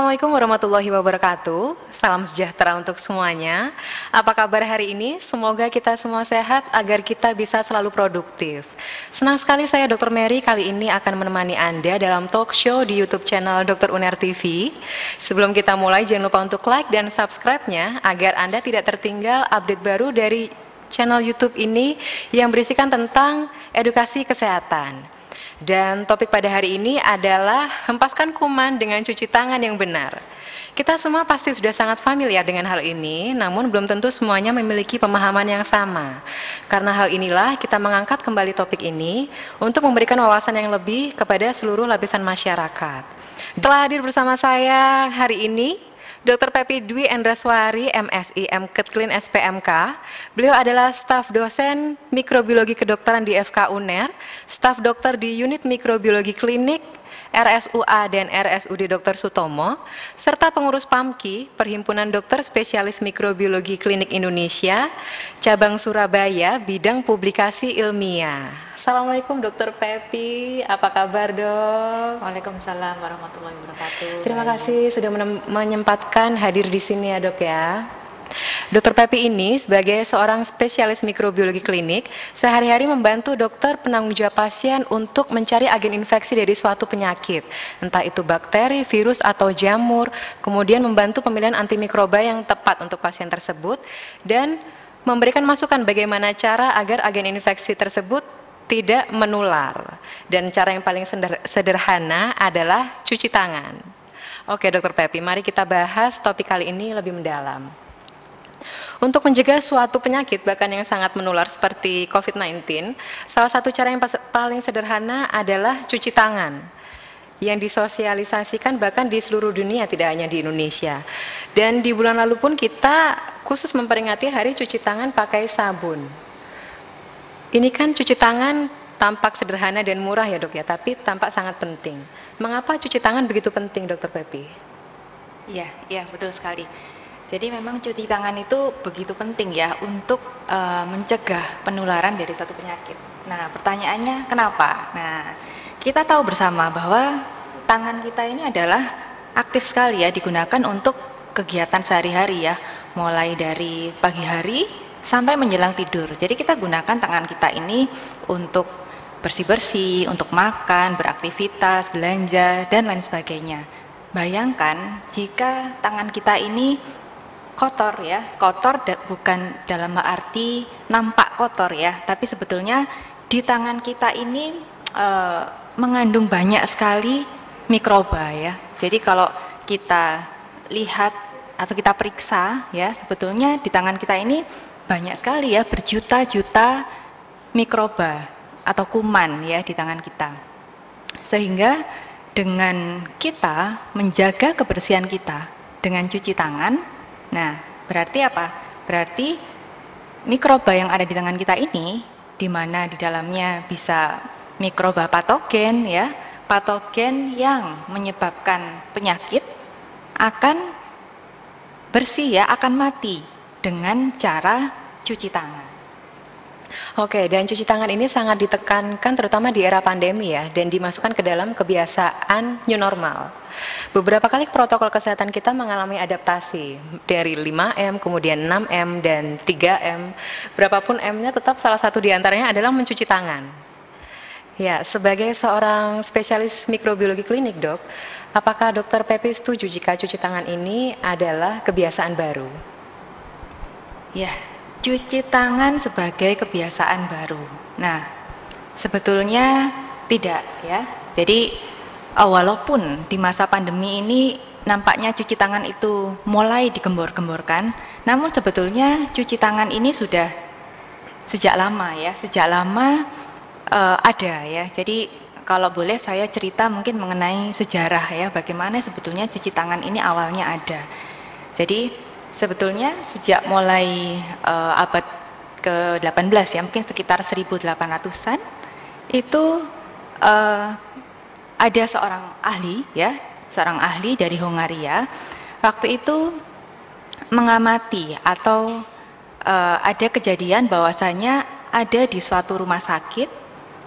Assalamualaikum warahmatullahi wabarakatuh. Salam sejahtera untuk semuanya. Apa kabar hari ini? Semoga kita semua sehat agar kita bisa selalu produktif. Senang sekali saya Dr. Mary kali ini akan menemani Anda dalam talk show di YouTube channel Dr. Uner TV. Sebelum kita mulai, jangan lupa untuk like dan subscribe-nya agar Anda tidak tertinggal update baru dari channel YouTube ini yang berisikan tentang edukasi kesehatan. Dan topik pada hari ini adalah hempaskan kuman dengan cuci tangan yang benar. Kita semua pasti sudah sangat familiar dengan hal ini, namun belum tentu semuanya memiliki pemahaman yang sama. Karena hal inilah kita mengangkat kembali topik ini untuk memberikan wawasan yang lebih kepada seluruh lapisan masyarakat. Telah hadir bersama saya hari ini Dr. Pepi Dwi Endraswari, MSI, MKet Klin SPMK. Beliau adalah staf dosen mikrobiologi kedokteran di FK UNER, staf dokter di unit mikrobiologi klinik RSUA dan RSUD Dr. Sutomo, serta pengurus PAMKI, Perhimpunan Dokter Spesialis Mikrobiologi Klinik Indonesia, cabang Surabaya, bidang publikasi ilmiah. Assalamualaikum Dr. Pepi, apa kabar dok? Waalaikumsalam warahmatullahi wabarakatuh. Terima kasih sudah menyempatkan hadir di sini ya dok ya. Dr. Pepi ini sebagai seorang spesialis mikrobiologi klinik, sehari-hari membantu dokter penanggung jawab pasien untuk mencari agen infeksi dari suatu penyakit, entah itu bakteri, virus, atau jamur, kemudian membantu pemilihan antimikroba yang tepat untuk pasien tersebut, dan memberikan masukan bagaimana cara agar agen infeksi tersebut tidak menular. Dan cara yang paling sederhana adalah cuci tangan. Oke Dr. Pepi, mari kita bahas topik kali ini lebih mendalam. Untuk mencegah suatu penyakit bahkan yang sangat menular seperti COVID-19, salah satu cara yang paling sederhana adalah cuci tangan, yang disosialisasikan bahkan di seluruh dunia, tidak hanya di Indonesia. Dan di bulan lalu pun kita khusus memperingati hari cuci tangan pakai sabun. Ini kan cuci tangan tampak sederhana dan murah ya dok ya, tapi tampak sangat penting. Mengapa cuci tangan begitu penting Dr. Pepi? Iya, betul sekali. Jadi memang cuci tangan itu begitu penting ya untuk mencegah penularan dari suatu penyakit. Nah, pertanyaannya kenapa? Nah, kita tahu bersama bahwa tangan kita ini adalah aktif sekali ya, digunakan untuk kegiatan sehari-hari ya, mulai dari pagi hari sampai menjelang tidur. Jadi kita gunakan tangan kita ini untuk bersih-bersih, untuk makan, beraktivitas, belanja, dan lain sebagainya. Bayangkan jika tangan kita ini kotor ya, kotor bukan dalam arti nampak kotor ya, tapi sebetulnya di tangan kita ini mengandung banyak sekali mikroba ya. Jadi kalau kita lihat atau kita periksa ya, sebetulnya di tangan kita ini banyak sekali ya, berjuta-juta mikroba atau kuman ya di tangan kita. Sehingga dengan kita menjaga kebersihan kita dengan cuci tangan, nah berarti apa? Berarti mikroba yang ada di tangan kita ini, di mana di dalamnya bisa mikroba patogen ya, patogen yang menyebabkan penyakit akan bersih ya, akan mati dengan cara cuci tangan. Oke, dan cuci tangan ini sangat ditekankan terutama di era pandemi ya, dan dimasukkan ke dalam kebiasaan new normal. Beberapa kali protokol kesehatan kita mengalami adaptasi dari 5M, kemudian 6M, dan 3M. Berapapun M-nya, tetap salah satu diantaranya adalah mencuci tangan. Ya, sebagai seorang spesialis mikrobiologi klinik dok, apakah Dr. Pepi setuju jika cuci tangan ini adalah kebiasaan baru? Ya, cuci tangan sebagai kebiasaan baru. Nah, sebetulnya tidak ya. Jadi walaupun di masa pandemi ini nampaknya cuci tangan itu mulai digembor-gemborkan, namun sebetulnya cuci tangan ini sudah sejak lama ya, ada ya. Jadi kalau boleh saya cerita mungkin mengenai sejarah ya, bagaimana sebetulnya cuci tangan ini awalnya ada. Jadi sebetulnya sejak mulai abad ke-18 ya, mungkin sekitar 1800-an, itu ada seorang ahli ya, seorang ahli dari Hongaria, waktu itu mengamati atau ada kejadian bahwasanya ada di suatu rumah sakit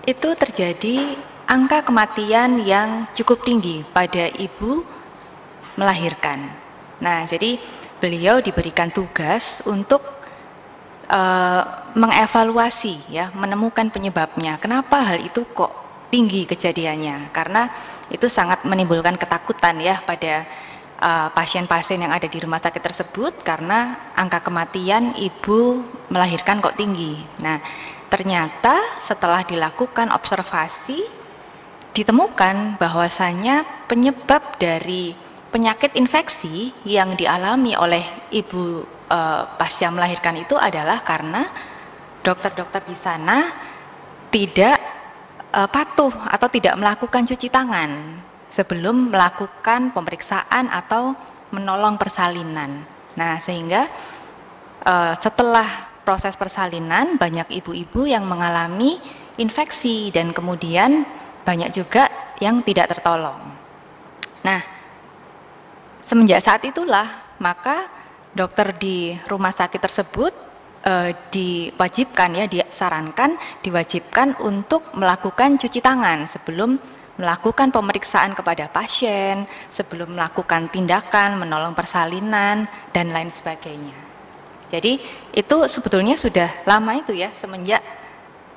itu terjadi angka kematian yang cukup tinggi pada ibu melahirkan. Nah, jadi beliau diberikan tugas untuk mengevaluasi ya, menemukan penyebabnya. Kenapa hal itu kok tinggi kejadiannya? Karena itu sangat menimbulkan ketakutan ya pada pasien-pasien yang ada di rumah sakit tersebut, karena angka kematian ibu melahirkan kok tinggi. Nah, ternyata setelah dilakukan observasi ditemukan bahwasanya penyebab dari penyakit infeksi yang dialami oleh ibu pasca melahirkan itu adalah karena dokter-dokter di sana tidak patuh atau tidak melakukan cuci tangan sebelum melakukan pemeriksaan atau menolong persalinan. Nah, sehingga setelah proses persalinan banyak ibu-ibu yang mengalami infeksi dan kemudian banyak juga yang tidak tertolong. Nah, semenjak saat itulah maka dokter di rumah sakit tersebut diwajibkan ya, diwajibkan untuk melakukan cuci tangan sebelum melakukan pemeriksaan kepada pasien, sebelum melakukan tindakan menolong persalinan dan lain sebagainya. Jadi itu sebetulnya sudah lama itu ya, semenjak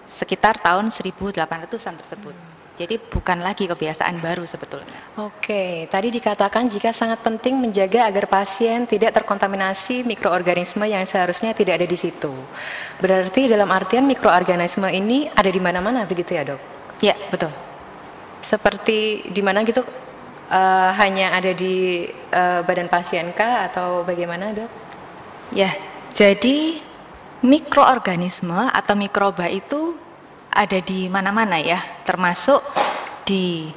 sekitar tahun 1800-an tersebut. Jadi bukan lagi kebiasaan baru sebetulnya. Oke, tadi dikatakan jika sangat penting menjaga agar pasien tidak terkontaminasi mikroorganisme yang seharusnya tidak ada di situ. Berarti dalam artian mikroorganisme ini ada di mana-mana begitu ya, Dok? Ya, betul. Seperti di mana gitu? Hanya ada di badan pasien kah atau bagaimana, Dok? Ya, jadi mikroorganisme atau mikroba itu ada di mana-mana ya, termasuk di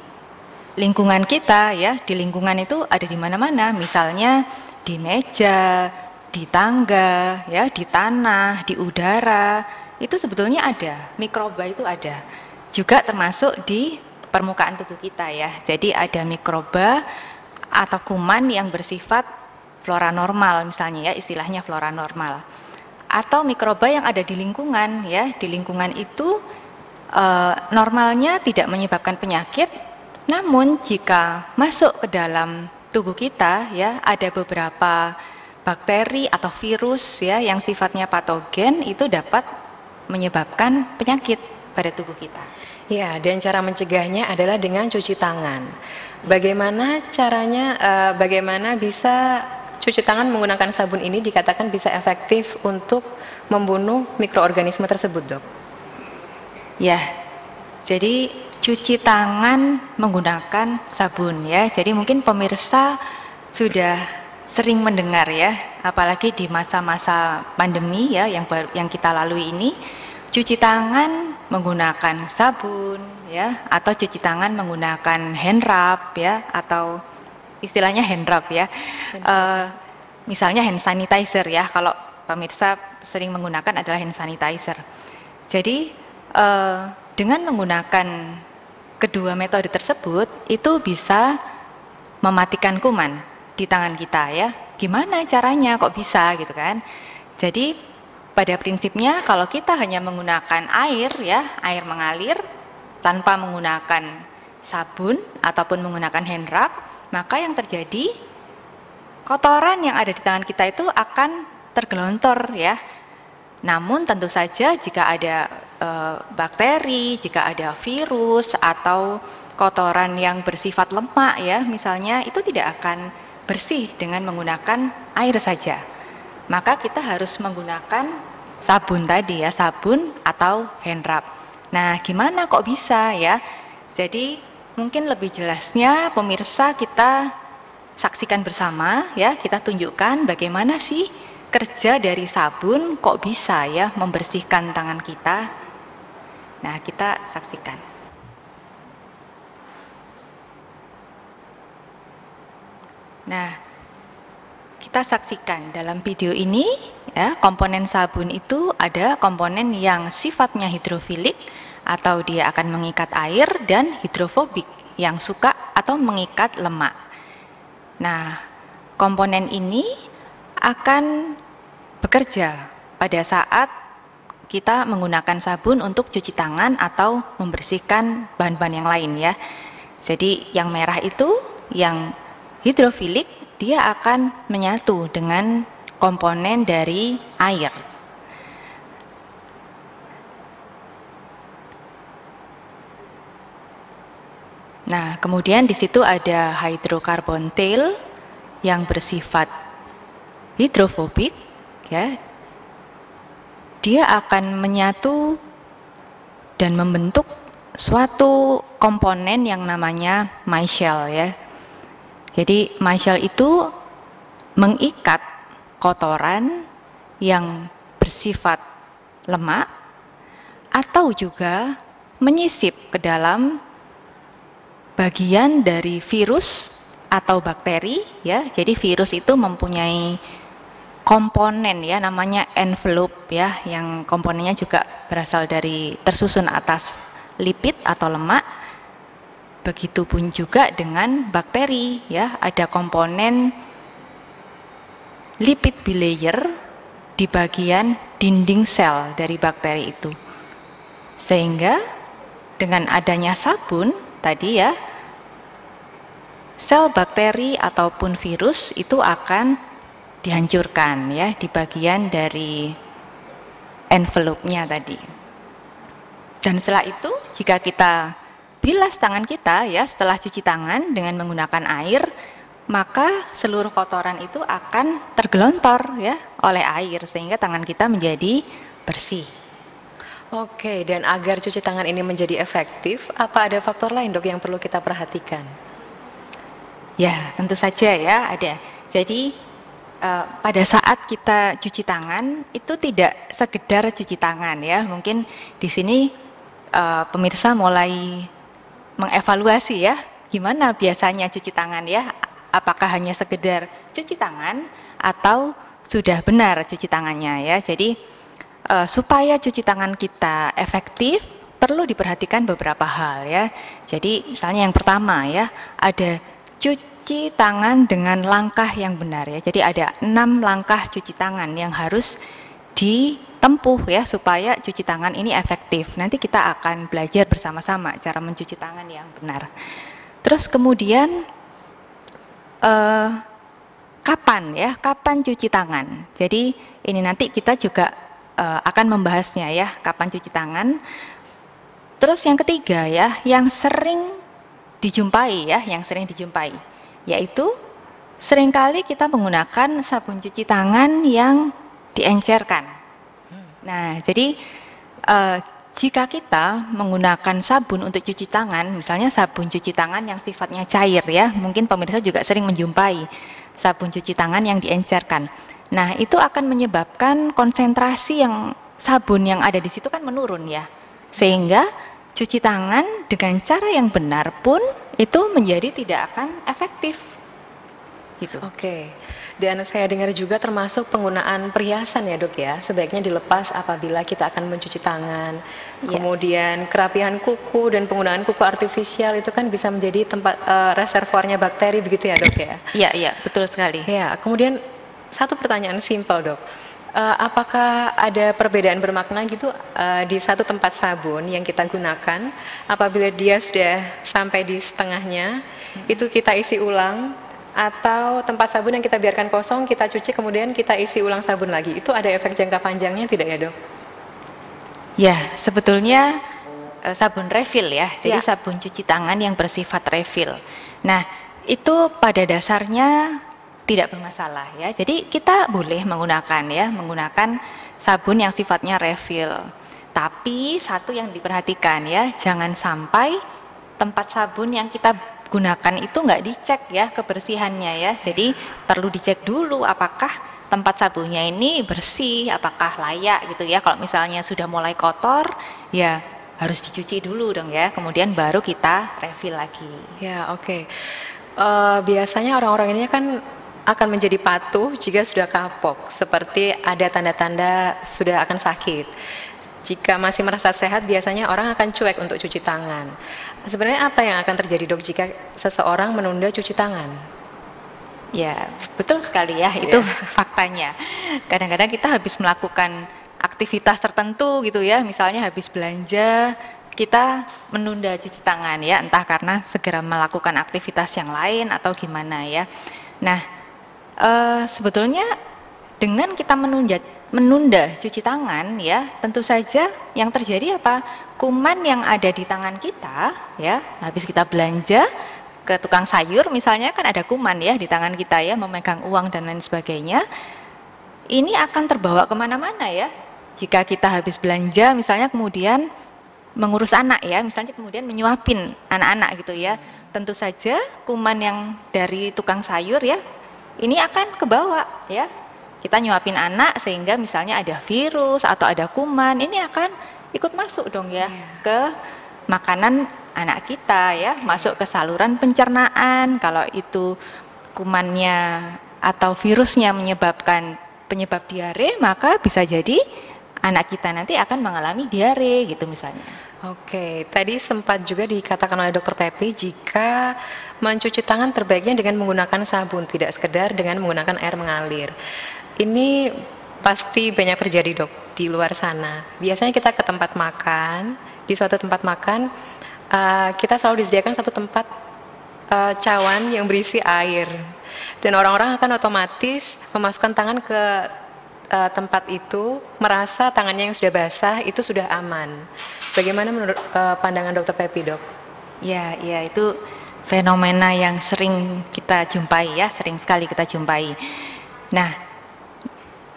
lingkungan kita ya. Di lingkungan itu ada di mana-mana, misalnya di meja, di tangga ya, di tanah, di udara, itu sebetulnya ada, mikroba itu ada. Juga termasuk di permukaan tubuh kita ya. Jadi ada mikroba atau kuman yang bersifat flora normal misalnya ya, istilahnya flora normal. Atau mikroba yang ada di lingkungan ya. Di lingkungan itu normalnya tidak menyebabkan penyakit, namun jika masuk ke dalam tubuh kita ya, ada beberapa bakteri atau virus ya yang sifatnya patogen, itu dapat menyebabkan penyakit pada tubuh kita. Ya, dan cara mencegahnya adalah dengan cuci tangan. Bagaimana caranya, bagaimana bisa cuci tangan menggunakan sabun ini dikatakan bisa efektif untuk membunuh mikroorganisme tersebut, Dok? Ya, jadi cuci tangan menggunakan sabun ya. Jadi mungkin pemirsa sudah sering mendengar ya, apalagi di masa-masa pandemi ya yang kita lalui ini, cuci tangan menggunakan sabun ya, atau cuci tangan menggunakan hand rub ya, atau istilahnya hand rub ya. Misalnya hand sanitizer ya, kalau pemirsa sering menggunakan adalah hand sanitizer. Jadi dengan menggunakan kedua metode tersebut itu bisa mematikan kuman di tangan kita ya. Gimana caranya kok bisa gitu kan? Jadi pada prinsipnya kalau kita hanya menggunakan air ya, air mengalir tanpa menggunakan sabun ataupun menggunakan hand rub, maka yang terjadi kotoran yang ada di tangan kita itu akan tergelontor ya. Namun tentu saja jika ada bakteri, jika ada virus atau kotoran yang bersifat lemak ya, misalnya, itu tidak akan bersih dengan menggunakan air saja. Maka kita harus menggunakan sabun tadi ya, sabun atau hand rub. Nah, gimana kok bisa ya? Jadi mungkin lebih jelasnya pemirsa kita saksikan bersama ya, kita tunjukkan bagaimana sih kerja dari sabun kok bisa ya membersihkan tangan kita. Nah, kita saksikan. Nah, kita saksikan dalam video ini ya, komponen sabun itu ada komponen yang sifatnya hidrofilik atau dia akan mengikat air, dan hidrofobik yang suka atau mengikat lemak. Nah, komponen ini akan bekerja pada saat kita menggunakan sabun untuk cuci tangan atau membersihkan bahan-bahan yang lain ya. Jadi yang merah itu yang hidrofilik, dia akan menyatu dengan komponen dari air. Nah, kemudian di situ ada hidrokarbon tail yang bersifat hidrofobik, ya. Dia akan menyatu dan membentuk suatu komponen yang namanya micelle, ya. Jadi micelle itu mengikat kotoran yang bersifat lemak atau juga menyisip ke dalam bagian dari virus atau bakteri, ya. Jadi virus itu mempunyai komponen, ya, namanya envelope, ya, yang komponennya juga berasal dari tersusun atas lipid atau lemak. Begitupun juga dengan bakteri, ya, ada komponen lipid bilayer di bagian dinding sel dari bakteri itu. Sehingga dengan adanya sabun tadi, ya, sel bakteri ataupun virus itu akan dihancurkan, ya, di bagian dari envelope-nya tadi. Dan setelah itu jika kita bilas tangan kita, ya, setelah cuci tangan dengan menggunakan air, maka seluruh kotoran itu akan tergelontor, ya, oleh air sehingga tangan kita menjadi bersih. Oke, dan agar cuci tangan ini menjadi efektif, apa ada faktor lain, Dok, yang perlu kita perhatikan? Ya, tentu saja, ya, ada. Jadi pada saat kita cuci tangan itu tidak sekedar cuci tangan, ya. Mungkin di sini pemirsa mulai mengevaluasi, ya, gimana biasanya cuci tangan, ya. Apakah hanya sekedar cuci tangan atau sudah benar cuci tangannya, ya. Jadi supaya cuci tangan kita efektif perlu diperhatikan beberapa hal, ya. Jadi misalnya yang pertama, ya, ada cuci tangan dengan langkah yang benar, ya. Jadi ada 6 langkah cuci tangan yang harus ditempuh, ya, supaya cuci tangan ini efektif. Nanti kita akan belajar bersama-sama cara mencuci tangan yang benar. Terus kemudian kapan, ya, kapan cuci tangan. Jadi ini nanti kita juga akan membahasnya, ya, kapan cuci tangan. Terus yang ketiga, ya, yang sering dijumpai, ya, yaitu seringkali kita menggunakan sabun cuci tangan yang diencerkan. Nah, jadi jika kita menggunakan sabun untuk cuci tangan, misalnya sabun cuci tangan yang sifatnya cair, ya, mungkin pemirsa juga sering menjumpai sabun cuci tangan yang diencerkan. Nah, itu akan menyebabkan konsentrasi yang sabun yang ada di situ kan menurun, ya, sehingga cuci tangan dengan cara yang benar pun itu menjadi tidak akan efektif, gitu. Oke, dan saya dengar juga termasuk penggunaan perhiasan, ya, Dok, ya, sebaiknya dilepas apabila kita akan mencuci tangan. Ya. Kemudian kerapihan kuku dan penggunaan kuku artifisial itu kan bisa menjadi tempat reservoirnya bakteri, begitu, ya, Dok, ya? Iya, betul sekali. Ya, kemudian satu pertanyaan simpel, Dok. Apakah ada perbedaan bermakna gitu di satu tempat sabun yang kita gunakan, apabila dia sudah sampai di setengahnya, itu kita isi ulang, atau tempat sabun yang kita biarkan kosong, kita cuci kemudian kita isi ulang sabun lagi, itu ada efek jangka panjangnya tidak, ya, Dok? Ya, sebetulnya sabun refill, ya, jadi Ya. sabun cuci tangan yang bersifat refill. Nah, itu pada dasarnya tidak bermasalah, ya. Jadi kita boleh menggunakan sabun yang sifatnya refill. Tapi satu yang diperhatikan, ya, jangan sampai tempat sabun yang kita gunakan itu nggak dicek, ya, kebersihannya, ya. Jadi perlu dicek dulu apakah tempat sabunnya ini bersih, apakah layak, gitu, ya. Kalau misalnya sudah mulai kotor, ya harus dicuci dulu dong, ya. Kemudian baru kita refill lagi. Ya, oke. Biasanya orang-orang ini kan akan menjadi patuh jika sudah kapok, seperti ada tanda-tanda sudah akan sakit. Jika masih merasa sehat, biasanya orang akan cuek untuk cuci tangan. Sebenarnya apa yang akan terjadi, Dok, jika seseorang menunda cuci tangan? Ya, betul sekali, ya, itu faktanya. Kadang-kadang kita habis melakukan aktivitas tertentu, gitu, ya, misalnya habis belanja, kita menunda cuci tangan ya, entah karena segera melakukan aktivitas yang lain atau gimana ya. Nah, sebetulnya dengan kita menunda cuci tangan ya, tentu saja yang terjadi apa? Kuman yang ada di tangan kita ya, habis kita belanja ke tukang sayur misalnya kan ada kuman ya di tangan kita ya, memegang uang dan lain sebagainya. Ini akan terbawa kemana-mana ya. Jika kita habis belanja misalnya kemudian mengurus anak ya, misalnya kemudian menyuapin anak-anak gitu ya, tentu saja kuman yang dari tukang sayur ya, ini akan kebawa ya. Kita nyuapin anak sehingga misalnya ada virus atau ada kuman, ini akan ikut masuk dong ya ke makanan anak kita ya, masuk ke saluran pencernaan. Kalau itu kumannya atau virusnya menyebabkan penyebab diare, maka bisa jadi anak kita nanti akan mengalami diare gitu misalnya. Oke, tadi sempat juga dikatakan oleh Dokter Pepi jika mencuci tangan terbaiknya dengan menggunakan sabun, tidak sekedar dengan menggunakan air mengalir. Ini pasti banyak terjadi dok di luar sana. Biasanya kita ke tempat makan, di suatu tempat makan, kita selalu disediakan satu tempat cawan yang berisi air. Dan orang-orang akan otomatis memasukkan tangan ke tempat itu, merasa tangannya yang sudah basah itu sudah aman. Bagaimana menurut pandangan Dokter Pepi dok? Ya, itu fenomena yang sering kita jumpai ya, sering sekali kita jumpai. Nah,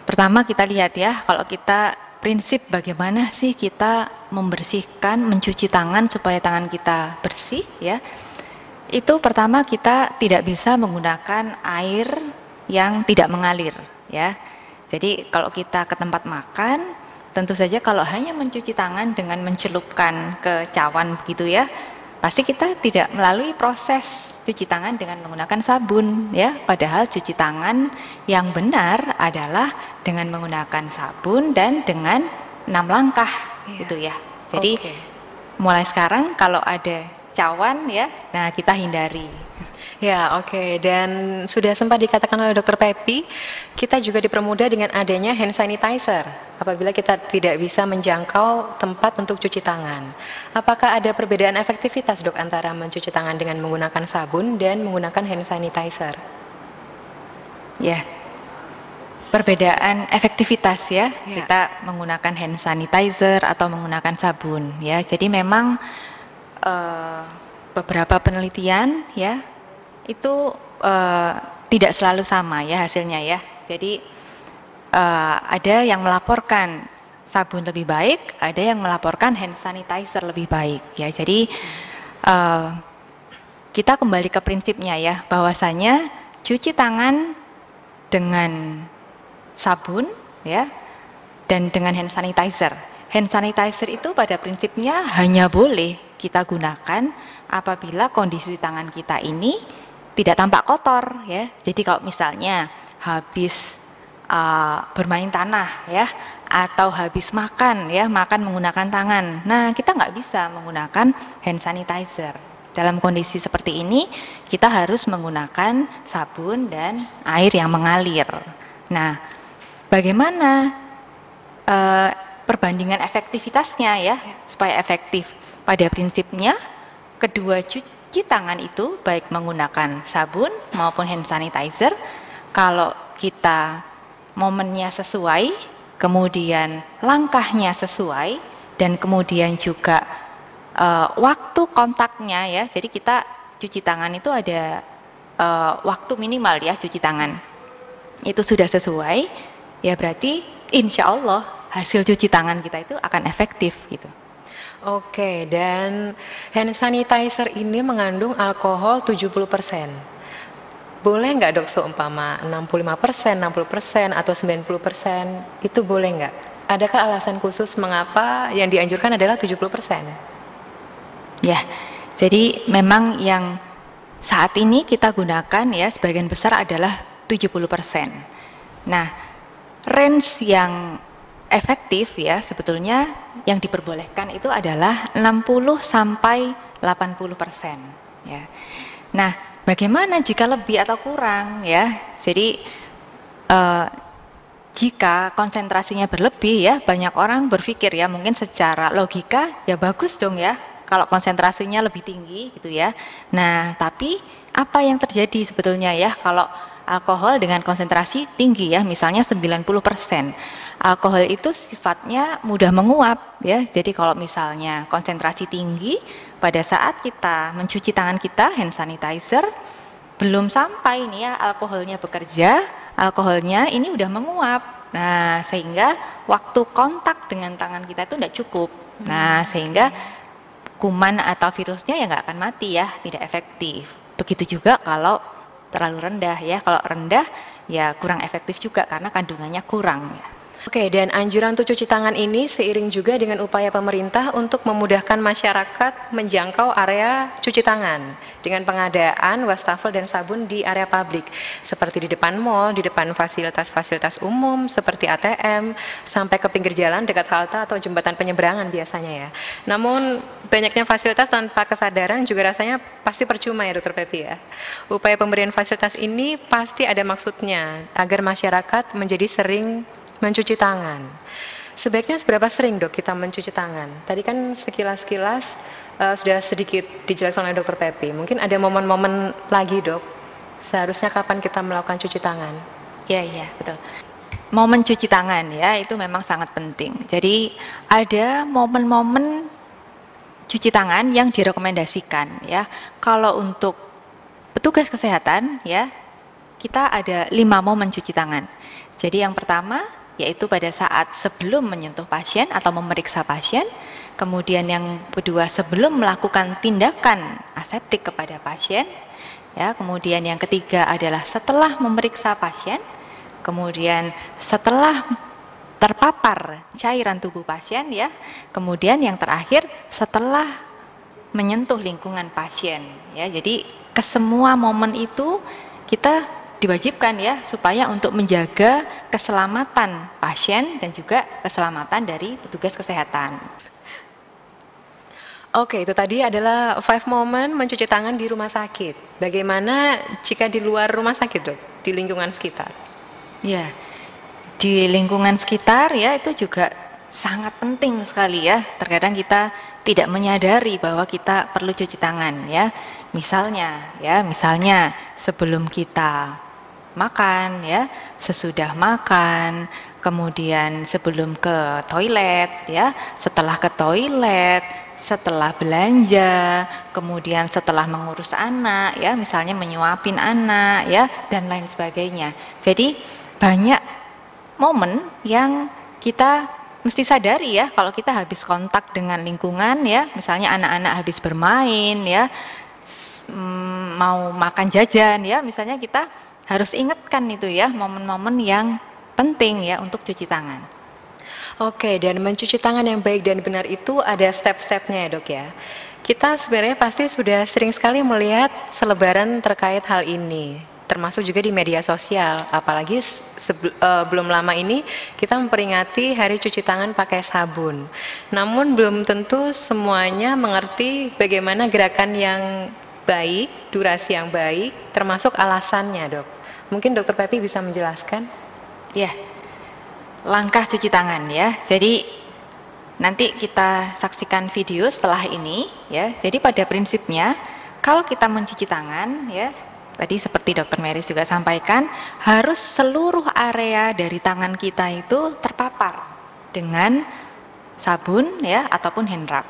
pertama kita lihat ya, kalau kita prinsip bagaimana sih kita membersihkan, mencuci tangan supaya tangan kita bersih ya. Itu pertama kita tidak bisa menggunakan air yang tidak mengalir ya. Jadi kalau kita ke tempat makan, tentu saja kalau hanya mencuci tangan dengan mencelupkan ke cawan begitu ya, pasti kita tidak melalui proses cuci tangan dengan menggunakan sabun ya. Padahal cuci tangan yang benar adalah dengan menggunakan sabun dan dengan 6 langkah gitu ya. Jadi mulai sekarang kalau ada cawan ya, nah kita hindari. Ya, oke. Dan sudah sempat dikatakan oleh Dokter Pepi, kita juga dipermudah dengan adanya hand sanitizer apabila kita tidak bisa menjangkau tempat untuk cuci tangan. Apakah ada perbedaan efektivitas dok antara mencuci tangan dengan menggunakan sabun dan menggunakan hand sanitizer? Ya, perbedaan efektivitas ya, kita menggunakan hand sanitizer atau menggunakan sabun ya. Jadi memang beberapa penelitian ya itu tidak selalu sama ya hasilnya ya. Jadi ada yang melaporkan sabun lebih baik, ada yang melaporkan hand sanitizer lebih baik ya. Jadi kita kembali ke prinsipnya ya, bahwasanya cuci tangan dengan sabun ya dan dengan hand sanitizer. Hand sanitizer itu pada prinsipnya hanya boleh kita gunakan apabila kondisi tangan kita ini tidak tampak kotor ya. Jadi kalau misalnya habis bermain tanah ya, atau habis makan ya, makan menggunakan tangan, nah kita nggak bisa menggunakan hand sanitizer. Dalam kondisi seperti ini kita harus menggunakan sabun dan air yang mengalir. Nah, bagaimana perbandingan efektivitasnya ya supaya efektif? Pada prinsipnya kedua cuci tangan itu baik menggunakan sabun maupun hand sanitizer, kalau kita momennya sesuai, kemudian langkahnya sesuai, dan kemudian juga waktu kontaknya ya. Jadi kita cuci tangan itu ada waktu minimal ya cuci tangan. Itu sudah sesuai, ya berarti insya Allah hasil cuci tangan kita itu akan efektif gitu. Oke, dan hand sanitizer ini mengandung alkohol 70%. Boleh nggak dok seumpama 65%, 60% atau 90%, itu boleh nggak? Adakah alasan khusus mengapa yang dianjurkan adalah 70%? Ya, jadi memang yang saat ini kita gunakan ya sebagian besar adalah 70%. Nah, range yang efektif ya sebetulnya yang diperbolehkan itu adalah 60 sampai 80% ya. Nah, bagaimana jika lebih atau kurang ya? Jadi jika konsentrasinya berlebih ya, banyak orang berpikir ya, mungkin secara logika ya bagus dong ya kalau konsentrasinya lebih tinggi gitu ya. Nah, tapi apa yang terjadi sebetulnya ya kalau alkohol dengan konsentrasi tinggi ya, misalnya 90%. Alkohol itu sifatnya mudah menguap ya. Jadi kalau misalnya konsentrasi tinggi, pada saat kita mencuci tangan kita, hand sanitizer, belum sampai nih ya alkoholnya bekerja, alkoholnya ini udah menguap. Nah, sehingga waktu kontak dengan tangan kita itu tidak cukup. Nah, sehingga kuman atau virusnya ya nggak akan mati ya, tidak efektif. Begitu juga kalau terlalu rendah ya. Kalau rendah ya kurang efektif juga karena kandungannya kurang ya. Oke, dan anjuran untuk cuci tangan ini seiring juga dengan upaya pemerintah untuk memudahkan masyarakat menjangkau area cuci tangan dengan pengadaan wastafel dan sabun di area publik seperti di depan mal, di depan fasilitas-fasilitas umum seperti ATM, sampai ke pinggir jalan dekat halte atau jembatan penyeberangan biasanya ya. Namun banyaknya fasilitas tanpa kesadaran juga rasanya pasti percuma ya Dokter Pepi ya. Upaya pemberian fasilitas ini pasti ada maksudnya agar masyarakat menjadi sering mencuci tangan. Sebaiknya seberapa sering dok kita mencuci tangan? Tadi kan sekilas-kilas sudah sedikit dijelaskan oleh dokter Pepi. Mungkin ada momen-momen lagi dok, seharusnya kapan kita melakukan cuci tangan? Iya, betul. Momen cuci tangan ya, itu memang sangat penting. Jadi ada momen-momen cuci tangan yang direkomendasikan ya. Kalau untuk petugas kesehatan ya, kita ada 5 momen cuci tangan. Jadi yang pertama yaitu pada saat sebelum menyentuh pasien atau memeriksa pasien, kemudian yang kedua sebelum melakukan tindakan aseptik kepada pasien, ya, kemudian yang ketiga adalah setelah memeriksa pasien, kemudian setelah terpapar cairan tubuh pasien, ya, kemudian yang terakhir setelah menyentuh lingkungan pasien, ya. Jadi kesemua momen itu kita diwajibkan ya supaya untuk menjaga keselamatan pasien dan juga keselamatan dari petugas kesehatan. Oke, itu tadi adalah 5 moment mencuci tangan di rumah sakit. Bagaimana jika di luar rumah sakit dok, di lingkungan sekitar? Ya, di lingkungan sekitar ya itu juga sangat penting sekali ya. Terkadang kita tidak menyadari bahwa kita perlu cuci tangan ya. Misalnya sebelum kita makan ya, sesudah makan, kemudian sebelum ke toilet ya, setelah ke toilet, setelah belanja, kemudian setelah mengurus anak ya, misalnya menyuapin anak ya, dan lain sebagainya. Jadi banyak momen yang kita mesti sadari ya, kalau kita habis kontak dengan lingkungan ya, misalnya anak-anak habis bermain ya, mau makan jajan ya, misalnya kita harus ingatkan itu ya, momen-momen yang penting ya untuk cuci tangan. Oke, dan mencuci tangan yang baik dan benar itu ada step-stepnya ya dok ya. Kita sebenarnya pasti sudah sering sekali melihat selebaran terkait hal ini, termasuk juga di media sosial, apalagi belum lama ini kita memperingati hari cuci tangan pakai sabun. Namun belum tentu semuanya mengerti bagaimana gerakan yang baik, durasi yang baik, termasuk alasannya dok. Mungkin dokter Pepi bisa menjelaskan? Ya, langkah cuci tangan ya. Jadi nanti kita saksikan video setelah ini ya. Jadi pada prinsipnya kalau kita mencuci tangan ya, tadi seperti dokter Meris juga sampaikan, harus seluruh area dari tangan kita itu terpapar dengan sabun ya ataupun hand rub.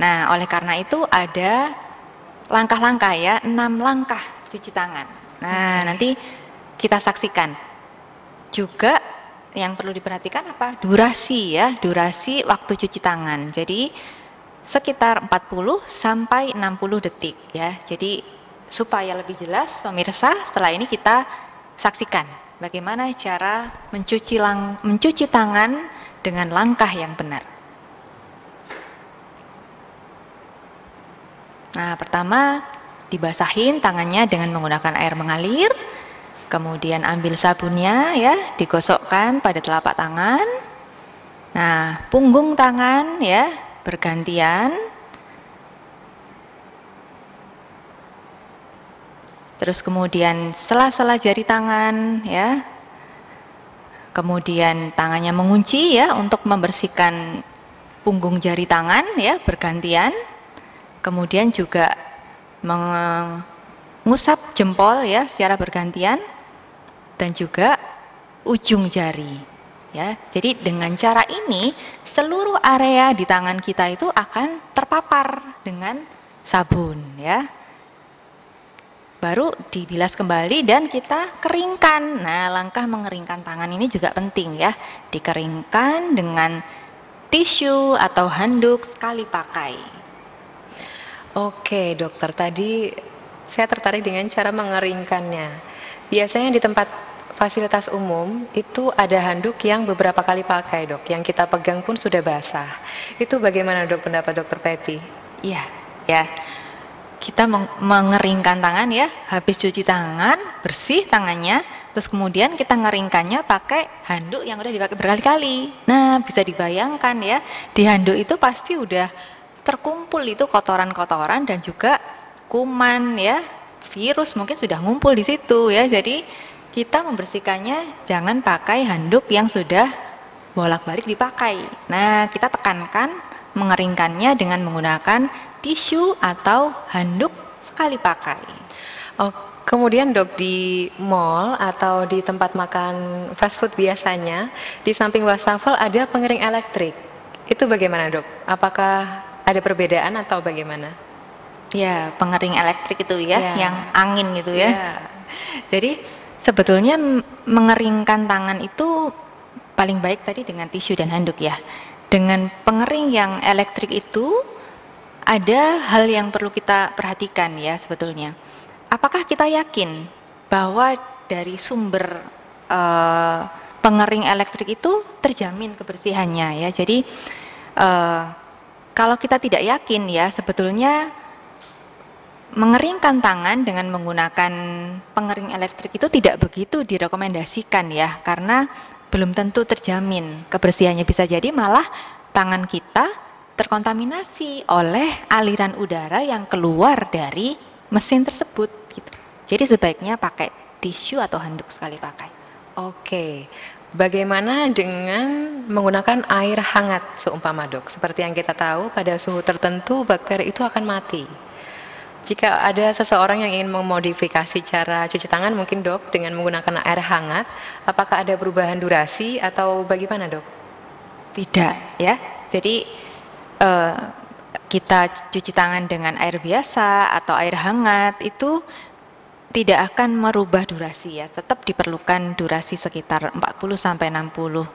Nah, oleh karena itu ada langkah-langkah ya, 6 langkah cuci tangan. Nah, nanti kita saksikan. Juga yang perlu diperhatikan apa? Durasi ya, durasi waktu cuci tangan. Jadi sekitar 40 sampai 60 detik ya. Jadi supaya lebih jelas pemirsa, setelah ini kita saksikan bagaimana cara mencuci tangan dengan langkah yang benar. Nah, pertama dibasahin tangannya dengan menggunakan air mengalir, kemudian ambil sabunnya ya, digosokkan pada telapak tangan. Nah, punggung tangan ya, bergantian. Terus kemudian sela-sela jari tangan ya. kemudian tangannya mengunci ya untuk membersihkan punggung jari tangan ya bergantian, kemudian juga mengusap jempol ya secara bergantian, dan juga ujung jari ya. Jadi dengan cara ini seluruh area di tangan kita itu akan terpapar dengan sabun ya. Baru dibilas kembali dan kita keringkan. Nah, langkah mengeringkan tangan ini juga penting ya. Dikeringkan dengan tisu atau handuk sekali pakai. Oke, dokter, tadi saya tertarik dengan cara mengeringkannya. Biasanya di tempat fasilitas umum itu ada handuk yang beberapa kali pakai, dok, yang kita pegang pun sudah basah. Itu bagaimana, dok, pendapat dokter Pepi? Iya, ya. Kita mengeringkan tangan ya, habis cuci tangan, bersih tangannya, terus kemudian kita ngeringkannya pakai handuk yang udah dipakai berkali-kali. Nah, bisa dibayangkan ya, di handuk itu pasti udah terkumpul itu kotoran-kotoran dan juga kuman ya, virus mungkin sudah ngumpul di situ ya. Jadi kita membersihkannya jangan pakai handuk yang sudah bolak-balik dipakai. Nah, kita tekankan mengeringkannya dengan menggunakan tisu atau handuk sekali pakai. Oh, kemudian dok, di mall atau di tempat makan fast food biasanya di samping wastafel ada pengering elektrik. Itu bagaimana, dok? Apakah ada perbedaan atau bagaimana? Ya, pengering elektrik itu ya, Ya. yang angin gitu ya. Ya. Jadi sebetulnya mengeringkan tangan itu paling baik tadi dengan tisu dan handuk ya. Dengan pengering yang elektrik itu ada hal yang perlu kita perhatikan ya sebetulnya. Apakah kita yakin bahwa dari sumber pengering elektrik itu terjamin kebersihannya ya. Jadi kalau kita tidak yakin ya sebetulnya mengeringkan tangan dengan menggunakan pengering elektrik itu tidak begitu direkomendasikan ya, karena belum tentu terjamin kebersihannya. Bisa jadi malah tangan kita terkontaminasi oleh aliran udara yang keluar dari mesin tersebut gitu. Jadi sebaiknya pakai tisu atau handuk sekali pakai. Oke, bagaimana dengan menggunakan air hangat seumpama, dok? Seperti yang kita tahu pada suhu tertentu bakteri itu akan mati. Jika ada seseorang yang ingin memodifikasi cara cuci tangan mungkin, dok, dengan menggunakan air hangat, apakah ada perubahan durasi atau bagaimana, dok? Tidak ya. Jadi kita cuci tangan dengan air biasa atau air hangat itu tidak akan merubah durasi ya, tetap diperlukan durasi sekitar 40 sampai 60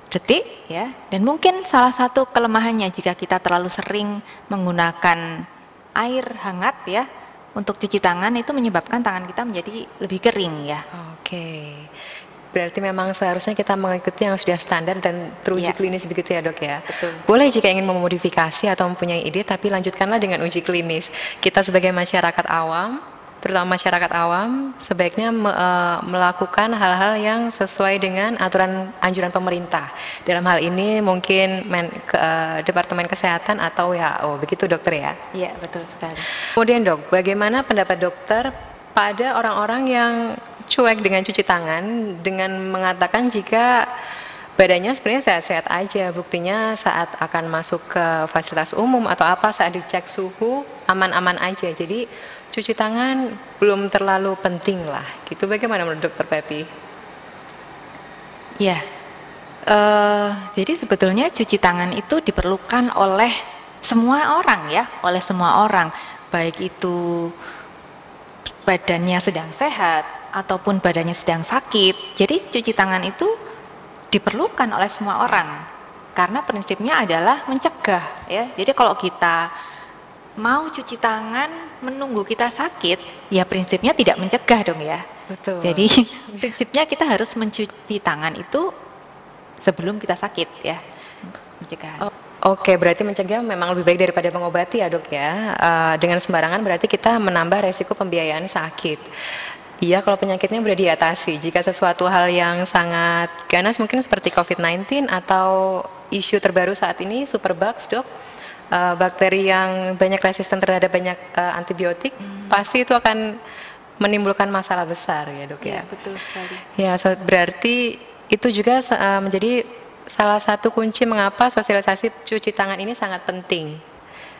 detik ya. Dan mungkin salah satu kelemahannya jika kita terlalu sering menggunakan air hangat ya untuk cuci tangan itu menyebabkan tangan kita menjadi lebih kering ya. Oke. Berarti memang seharusnya kita mengikuti yang sudah standar dan teruji Ya. klinis begitu ya, dok ya? Betul. Boleh jika ingin memodifikasi atau mempunyai ide, tapi lanjutkanlah dengan uji klinis. Kita sebagai masyarakat awam, terutama masyarakat awam, sebaiknya melakukan hal-hal yang sesuai dengan aturan anjuran pemerintah. Dalam hal ini mungkin Departemen Kesehatan atau WHO, begitu dokter ya? Iya, betul sekali. Kemudian dok, bagaimana pendapat dokter pada orang-orang yang cuek dengan cuci tangan dengan mengatakan jika badannya sebenarnya sehat-sehat aja, buktinya saat akan masuk ke fasilitas umum atau apa saat dicek suhu aman-aman aja, jadi cuci tangan belum terlalu penting lah gitu. Bagaimana menurut dokter Pepi? Ya, jadi sebetulnya cuci tangan itu diperlukan oleh semua orang ya, oleh semua orang, baik itu badannya sedang sehat ataupun badannya sedang sakit. Jadi cuci tangan itu diperlukan oleh semua orang karena prinsipnya adalah mencegah ya. Jadi kalau kita mau cuci tangan menunggu kita sakit, ya prinsipnya tidak mencegah dong ya. Betul. Jadi prinsipnya kita harus mencuci tangan itu sebelum kita sakit ya, mencegah. Oke, berarti mencegah memang lebih baik daripada mengobati ya dok ya. Dengan sembarangan berarti kita menambah resiko pembiayaan sakit. Iya, kalau penyakitnya sudah diatasi. Jika sesuatu hal yang sangat ganas mungkin seperti COVID-19 atau isu terbaru saat ini superbugs, dok, bakteri yang banyak resisten terhadap banyak antibiotik, pasti itu akan menimbulkan masalah besar ya dok ya. Betul sekali. Ya, berarti itu juga menjadi salah satu kunci mengapa sosialisasi cuci tangan ini sangat penting.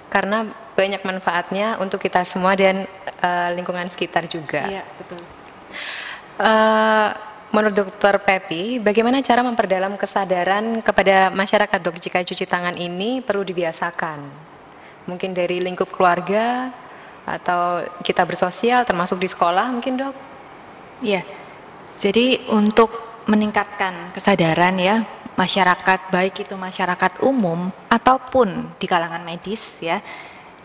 Karena banyak manfaatnya untuk kita semua dan lingkungan sekitar juga. Iya, betul. Menurut Dokter Pepi, bagaimana cara memperdalam kesadaran kepada masyarakat, Dok, jika cuci tangan ini perlu dibiasakan? Mungkin dari lingkup keluarga atau kita bersosial, termasuk di sekolah mungkin, Dok? Iya. Jadi untuk meningkatkan kesadaran ya masyarakat, baik itu masyarakat umum ataupun di kalangan medis ya.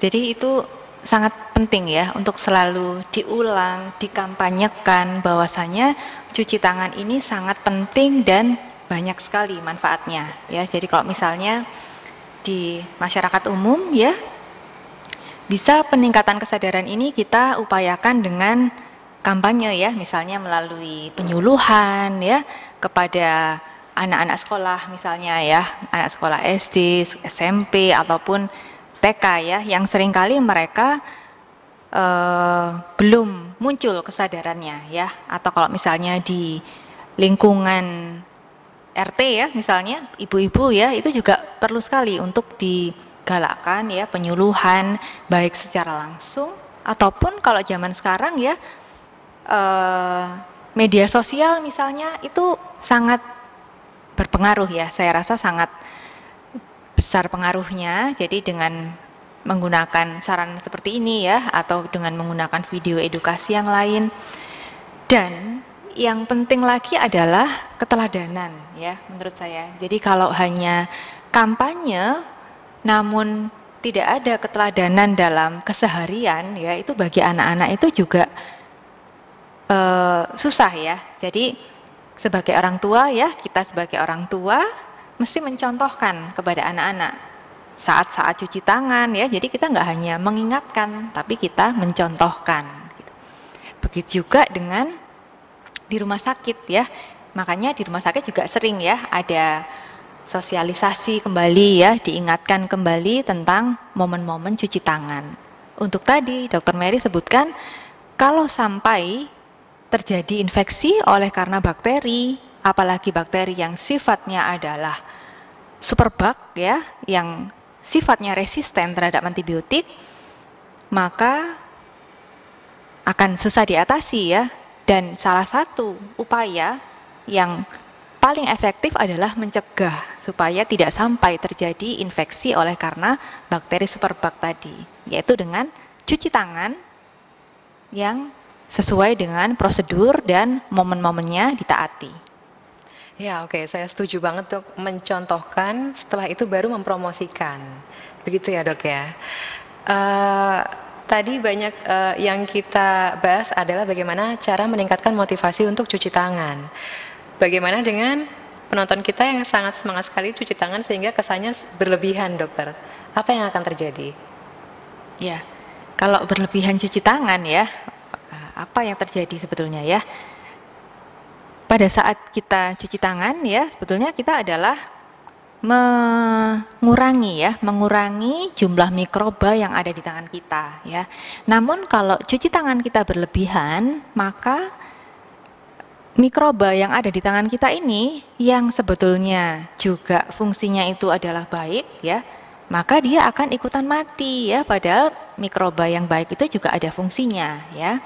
Jadi itu sangat penting ya untuk selalu diulang, dikampanyekan bahwasanya cuci tangan ini sangat penting dan banyak sekali manfaatnya ya. Jadi kalau misalnya di masyarakat umum ya, bisa peningkatan kesadaran ini kita upayakan dengan kampanye ya, misalnya melalui penyuluhan ya kepada anak-anak sekolah misalnya ya, anak sekolah SD, SMP ataupun TK ya, yang seringkali mereka belum muncul kesadarannya ya, atau kalau misalnya di lingkungan RT ya, misalnya ibu-ibu ya, itu juga perlu sekali untuk digalakkan ya penyuluhan baik secara langsung ataupun kalau zaman sekarang ya media sosial misalnya itu sangat berpengaruh ya, saya rasa sangat besar pengaruhnya. Jadi dengan menggunakan saran seperti ini ya, atau dengan menggunakan video edukasi yang lain. Dan yang penting lagi adalah keteladanan ya menurut saya. Jadi kalau hanya kampanye namun tidak ada keteladanan dalam keseharian ya, itu bagi anak-anak itu juga susah ya. Jadi sebagai orang tua ya, kita sebagai orang tua mesti mencontohkan kepada anak-anak saat-saat cuci tangan ya. Jadi kita nggak hanya mengingatkan, tapi kita mencontohkan gitu. Begitu juga dengan di rumah sakit ya. Makanya di rumah sakit juga sering ya ada sosialisasi kembali ya, diingatkan kembali tentang momen-momen cuci tangan. Untuk tadi Dokter Mary sebutkan, kalau sampai terjadi infeksi oleh karena bakteri, apalagi bakteri yang sifatnya adalah superbug ya, yang sifatnya resisten terhadap antibiotik, maka akan susah diatasi ya. Dan salah satu upaya yang paling efektif adalah mencegah supaya tidak sampai terjadi infeksi oleh karena bakteri superbug tadi, yaitu dengan cuci tangan yang sesuai dengan prosedur dan momen-momennya ditaati. Ya, oke, saya setuju banget, Dok. Mencontohkan, setelah itu baru mempromosikan. Begitu ya, Dok ya. Tadi banyak yang kita bahas adalah bagaimana cara meningkatkan motivasi untuk cuci tangan. Bagaimana dengan penonton kita yang sangat semangat sekali cuci tangan sehingga kesannya berlebihan, Dokter? Apa yang akan terjadi? Ya, kalau berlebihan cuci tangan ya, apa yang terjadi sebetulnya ya? Pada saat kita cuci tangan ya, sebetulnya kita adalah mengurangi jumlah mikroba yang ada di tangan kita ya. Namun kalau cuci tangan kita berlebihan, maka mikroba yang ada di tangan kita ini yang sebetulnya juga fungsinya itu adalah baik ya, maka dia akan ikutan mati ya, padahal mikroba yang baik itu juga ada fungsinya ya.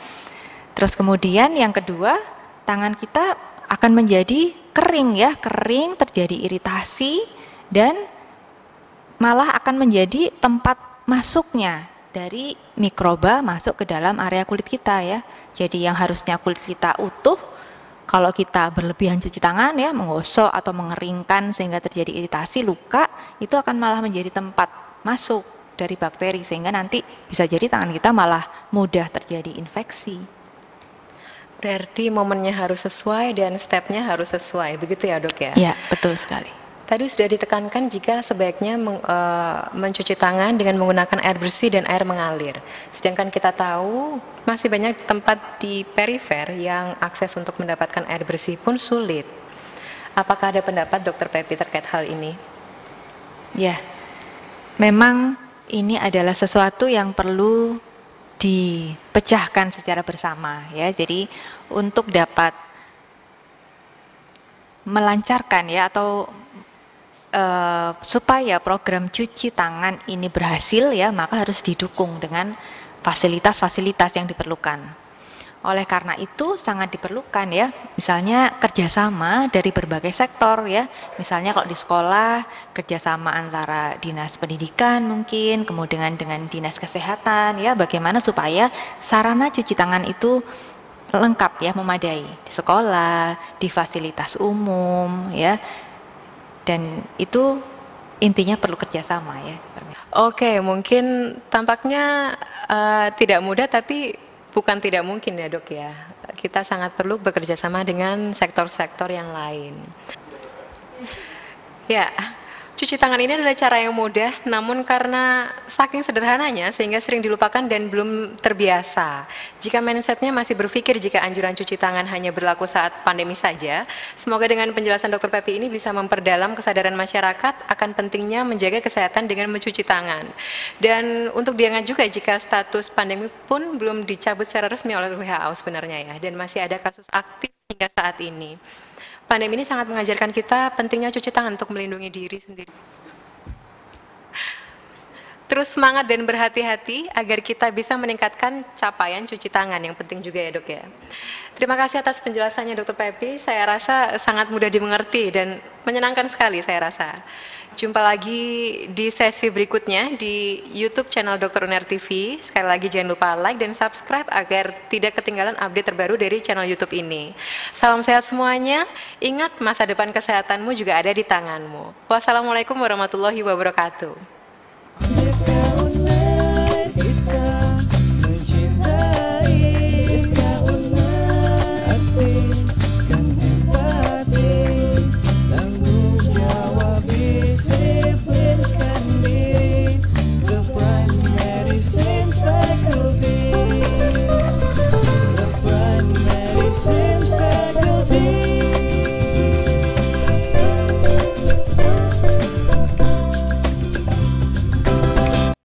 Terus kemudian yang kedua, tangan kita akan menjadi kering ya, kering, terjadi iritasi dan malah akan menjadi tempat masuknya dari mikroba masuk ke dalam area kulit kita ya. Jadi yang harusnya kulit kita utuh, kalau kita berlebihan cuci tangan ya, menggosok atau mengeringkan sehingga terjadi iritasi, luka, itu akan malah menjadi tempat masuk dari bakteri sehingga nanti bisa jadi tangan kita malah mudah terjadi infeksi. Berarti momennya harus sesuai dan stepnya harus sesuai, begitu ya, Dok ya? Ya, betul sekali. Tadi sudah ditekankan jika sebaiknya mencuci tangan dengan menggunakan air bersih dan air mengalir. Sedangkan kita tahu masih banyak tempat di perifer yang akses untuk mendapatkan air bersih pun sulit. Apakah ada pendapat Dokter Pepi terkait hal ini? Ya, memang ini adalah sesuatu yang perlu dipecahkan secara bersama ya. Jadi untuk dapat melancarkan ya atau supaya program cuci tangan ini berhasil ya, maka harus didukung dengan fasilitas-fasilitas yang diperlukan. Oleh karena itu sangat diperlukan ya, misalnya kerjasama dari berbagai sektor ya, misalnya kalau di sekolah kerjasama antara dinas pendidikan mungkin, kemudian dengan dinas kesehatan ya, bagaimana supaya sarana cuci tangan itu lengkap ya, memadai di sekolah, di fasilitas umum ya, dan itu intinya perlu kerjasama ya. Oke, mungkin tampaknya tidak mudah tapi bukan tidak mungkin ya dok ya. Kita sangat perlu bekerja sama dengan sektor-sektor yang lain. Ya, cuci tangan ini adalah cara yang mudah, namun karena saking sederhananya sehingga sering dilupakan dan belum terbiasa. Jika mindsetnya masih berpikir jika anjuran cuci tangan hanya berlaku saat pandemi saja, semoga dengan penjelasan Dr. Pepi ini bisa memperdalam kesadaran masyarakat akan pentingnya menjaga kesehatan dengan mencuci tangan. Dan untuk diingat juga jika status pandemi pun belum dicabut secara resmi oleh WHO sebenarnya ya, dan masih ada kasus aktif hingga saat ini. Pandemi ini sangat mengajarkan kita pentingnya cuci tangan untuk melindungi diri sendiri. Terus semangat dan berhati-hati agar kita bisa meningkatkan capaian cuci tangan, yang penting juga ya dok ya. Terima kasih atas penjelasannya Dr. Pepi, saya rasa sangat mudah dimengerti dan menyenangkan sekali saya rasa. Jumpa lagi di sesi berikutnya di YouTube channel Dr. Uner TV. Sekali lagi jangan lupa like dan subscribe agar tidak ketinggalan update terbaru dari channel YouTube ini. Salam sehat semuanya, ingat masa depan kesehatanmu juga ada di tanganmu. Wassalamualaikum warahmatullahi wabarakatuh.